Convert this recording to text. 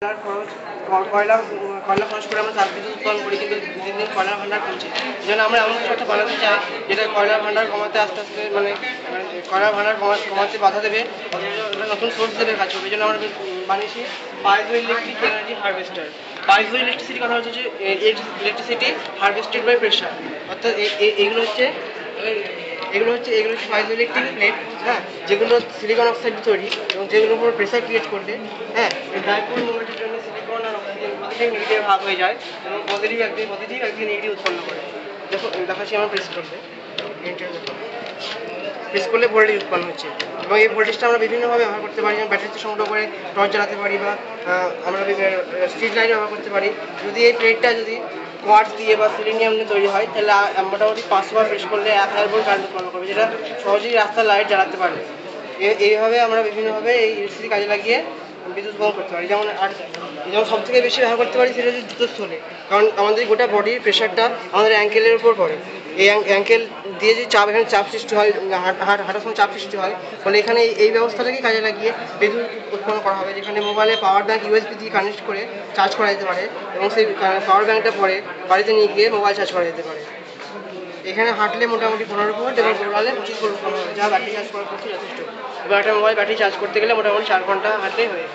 কয়লা কয়লা খরচ করে আমরা চাল বিদ্যুৎ উৎপাদন করি, কিন্তু দিন দিন কয়লার ভান্ডার কমছে। এই জন্য আমরা এমন কিছু একটা বানাতে চাই যেটা কয়লার ভান্ডার কমাতে আস্তে আস্তে কয়লার ভান্ডার কমাতে বাধা দেবে, নতুন সোর্স দেবে কাজ করবে। এই জন্য আমরা বানিয়েছি piezo electric energy harvester. Piezo electricity কথা হচ্ছে যে ইলেকট্রিসিটি হারভেস্টেড বাই প্রেশার, অর্থাৎ এগুলো হচ্ছে পাইজো ইলেকট্রিক প্লেট, হ্যাঁ, যেগুলো সিলিকন অক্সাইড তৈরি এবং যেগুলোর উপর প্রেশার ক্রিয়েট করলে, হ্যাঁ, ডাইপোল মোমেন্টের জন্য সিলিকন আর অক্সিজেন প্রতিটাই নেগেটিভ ভাগ হয়ে যায় এবং পজিটিভ একদিকে নেগেটিভ উৎপন্ন করে। দেখাচ্ছি আমার প্রেস করলে, প্রেস করলে ভোল্টেজ উৎপন্ন হচ্ছে এবং এই ভোল্টেজটা আমরা বিভিন্নভাবে ব্যবহার করতে পারি। যেমন ব্যাটারিতে সংগ্রহ করে টর্চ জ্বালাতে পারি, বা আমরা স্ট্রিট লাইট ব্যবহার করতে পারি। যদি এই প্লেটটা যদি কোয়ার্টজ দিয়ে বা সিলিনিয়াম দিয়ে তৈরি হয়, তাহলে মোটামুটি 500 বার প্রেস করলে 1000 ভোল্ট কারেন্ট উৎপন্ন করবে, যেটা সহজেই রাস্তার লাইট জ্বালাতে পারবে। এইভাবে আমরা বিভিন্নভাবে এই ইলেকট্রিসিটি কাজে লাগিয়ে বিদ্যুৎ উৎপাদন করতে পারি। যেমন সব থেকে বেশি ব্যবহার করতে পারি সেটা হচ্ছে জুতোর থলে, কারণ আমাদের গোটা বডির প্রেশারটা আমাদের অ্যাঙ্কেলের উপর পড়ে। এই অ্যাঙ্কেল দিয়ে যে এখানে চাপ সৃষ্টি হয়, হাঁটার সময় চাপ সৃষ্টি হয়, ফলে এখানে এই ব্যবস্থাটাকে কাজে লাগিয়ে বিদ্যুৎ উৎপন্ন করা হবে, যেখানে মোবাইলে পাওয়ার ব্যাঙ্ক ইউএসবি দিয়ে কানেক্ট করে চার্জ করা যেতে পারে এবং সেই পাওয়ার ব্যাঙ্কটা পরে বাড়িতে নিয়ে গিয়ে মোবাইল চার্জ করা যেতে পারে। এখানে হাঁটলে মোটামুটি 15 ভোল্ট এবং দৌড়ালে 25 ভোল্ট উৎপন্ন হবে, যা ব্যাটারি চার্জ করার পক্ষে যথেষ্ট। এবার একটা মোবাইল ব্যাটারি চার্জ করতে গেলে মোটামুটি 4 ঘন্টা হাঁটলেই হয়ে